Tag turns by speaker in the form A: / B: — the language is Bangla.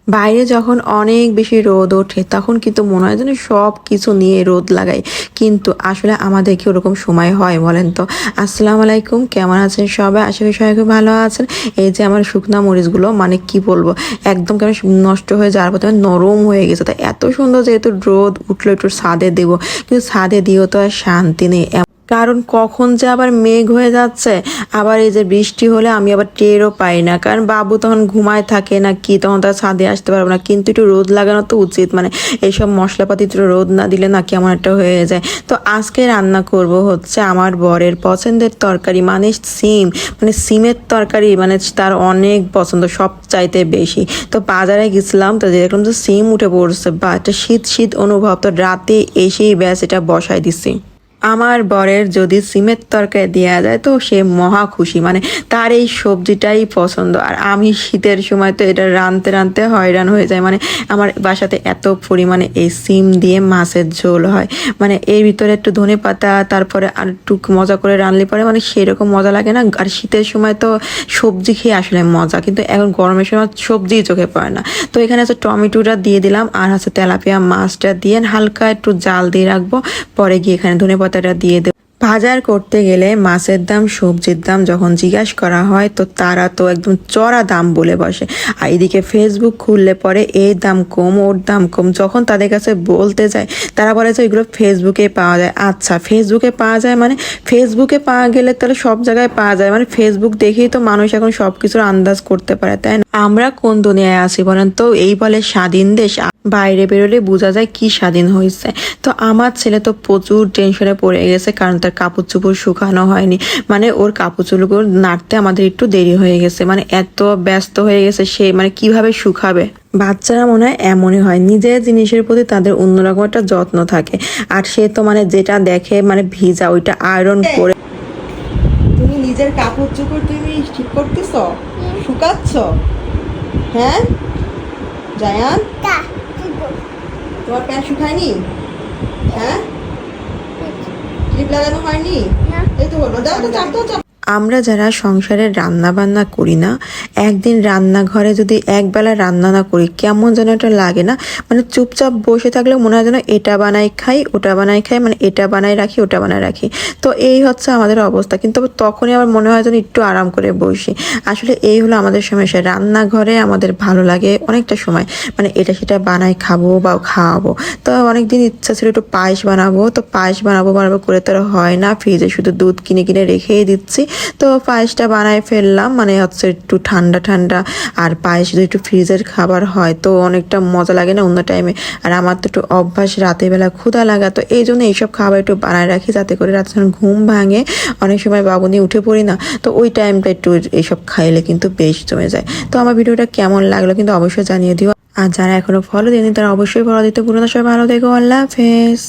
A: বাইরে যখন অনেক বেশি রোদ ওঠে তখন কিন্তু মনে হয় যেন সব কিছু নিয়ে রোদ লাগাই, কিন্তু আসলে আমাদের কি ওরকম সময় হয় বলেন তো? আসসালামু আলাইকুম, কেমন আছেন সবাই? আশা করি সবাই খুব ভালো আছেন। এই যে আমার শুকনা মরিচগুলো মানে কি বলবো, একদম কেন নষ্ট হয়ে যাওয়ার পথে নরম হয়ে গেছে। তাই এত সুন্দর, যেহেতু রোদ উঠলো একটু ছাদে দেবো, কিন্তু ছাদে দিয়েও তো আর শান্তি নেই। কারণ কখন যে আবার মেঘ হয়ে যাচ্ছে, আবার এই যে বৃষ্টি হলে আমি আবার টেরও পাই না, কারণ বাবু তখন ঘুমায় থাকে না কি, তখন তার ছাদে আসতে পারবো না। কিন্তু একটু রোদ লাগানো তো উচিত, মানে এইসব মশলাপাতি একটু রোদ না দিলে না কেমন একটা হয়ে যায়। তো আজকে রান্না করব হচ্ছে আমার বরের পছন্দের তরকারি, মানে সিম, মানে সিমের তরকারি, মানে তার অনেক পছন্দ, সব চাইতে বেশি। তো বাজারে গেছিলাম, তো দেখলাম যে সিম উঠে পড়ছে, বা একটা শীত শীত অনুভব। তো রাতে এসেই ব্যাস এটা বসাই দিছি। আমার বরের যদি সিমের তরকারি দেওয়া যায় তো সে মহা খুশি, মানে তার এই সবজিটাই পছন্দ। আর আমি শীতের সময় তো এটা রাঁধতে রাঁধতে হয়রান হয়ে যায়, মানে আমার বাসাতে এত পরিমাণে এই সিম দিয়ে মাছের ঝোল হয়, মানে এর ভিতরে একটু ধনে পাতা, তারপরে আর একটু মজা করে রাঁধলে পরে মানে সেরকম মজা লাগে না। আর শীতের সময় তো সবজি খেয়ে আসলে মজা, কিন্তু এখন গরমের সময় সবজি চোখে পড়ে না। তো এখানে হচ্ছে টমেটোটা দিয়ে দিলাম, আর হচ্ছে তেলাপিয়া মাছটা দিয়ে হালকা একটু জাল দিয়ে রাখবো, পরে গিয়ে এখানে ধনে পাতাটা দিয়ে দেবো। বাজার করতে গেলে মাছের দাম, সবজির দাম যখন জিজ্ঞাসা করা হয় তো তারা তো একদম চড়া দাম বলে বসে। আর এদিকে ফেসবুক খুললে পরে এর দাম কম, ওর দাম কম, যখন তাদের কাছে বলতে যায় তারা বলে যে এগুলো ফেসবুকে পাওয়া যায়। আচ্ছা, ফেসবুকে পাওয়া যায় মানে ফেসবুকে পাওয়া গেলে তাহলে সব জায়গায় পাওয়া যায়, মানে ফেসবুক দেখেই তো মানুষ এখন সব কিছুর আন্দাজ করতে পারে, তাই না? আমরা কোন দুনিয়ায় আছি বলেন তো? এই বলে স্বাধীন দেশ, বাইরে বেরোলে বোঝা যায় কি স্বাধীন হয়েছে। তো আমার ছেলে তো প্রচুর টেনশনে পড়ে গেছে, কারণ তার কাপড় চোপড় শুকানো হয়নি, মানে ওর কাপড় চোপড় নাড়তে আমাদের একটু দেরি হয়ে গেছে, মানে এত ব্যস্ত হয়ে গেছে সে, মানে কিভাবে শুকাবে। বাচ্চারা মনে হয় এমনই হয়, নিজের জিনিসের প্রতি তাদের অন্যরকম একটা যত্ন থাকে। আর সে তো মানে যেটা দেখে মানে ভিজা ওইটা আয়রন করে। তুমি নিজের কাপড় চোপড় তুমি ঠিক করতেছ, শুকাচ্ছ? হ্যাঁ জায়ান, তোমার প্যান্ট শুকায়নি? হ্যাঁ, ক্লিপ লাগানো হয়নি? এই তো হলো, দাও তো, চাপ দাও, চাপ। আমরা যারা সংসারে রান্না বান্না করি না, একদিন রান্নাঘরে যদি একবেলা রান্না না করি কেমন যেন একটা লাগে না? মানে চুপচাপ বসে থাকলে মনে হয় যেন এটা বানাই খাই, ওটা বানাই খাই, মানে এটা বানাই রাখি, ওটা বানাই রাখি। তো এই হচ্ছে আমাদের অবস্থা, কিন্তু তখনই আবার মনে হয় যেন একটু আরাম করে বসি। আসলে এই হলো আমাদের সমস্যা, রান্নাঘরে আমাদের ভালো লাগে অনেকটা সময়, মানে এটা সেটা বানাই খাবো বা খাওয়াবো। তো অনেকদিন ইচ্ছা ছিল একটু পায়েস বানাবো, তো পায়েস বানাবো বানাবো করে তো হয় না, ফ্রিজে শুধু দুধ কিনে কিনে রেখেই দিচ্ছি। তো পায়েসটা বানাই ফেললাম, মানে হচ্ছে একটু ঠান্ডা ঠান্ডা। আর পায়েস যদি একটু ফ্রিজের খাবার হয় তো অনেকটা মজা লাগে না অন্য টাইমে? আর আমার তো একটু অভ্যাস রাতের বেলা ক্ষুধা লাগা, তো এই জন্য এইসব খাবার একটু বানায় রাখি, যাতে করে রাতে যখন ঘুম ভাঙে, অনেক সময় বাবু নিয়ে উঠে পড়ি না, তো ওই টাইমটা একটু এইসব খাইলে কিন্তু বেশ জমে যায়। তো আমার ভিডিওটা কেমন লাগলো কিন্তু অবশ্যই জানিয়ে দিও। আর যারা এখনো ফলো দেয়নি তারা অবশ্যই ফলো দিতে ভুলো না। সবাই ভালো থেকো, আল্লাহ হাফেজ।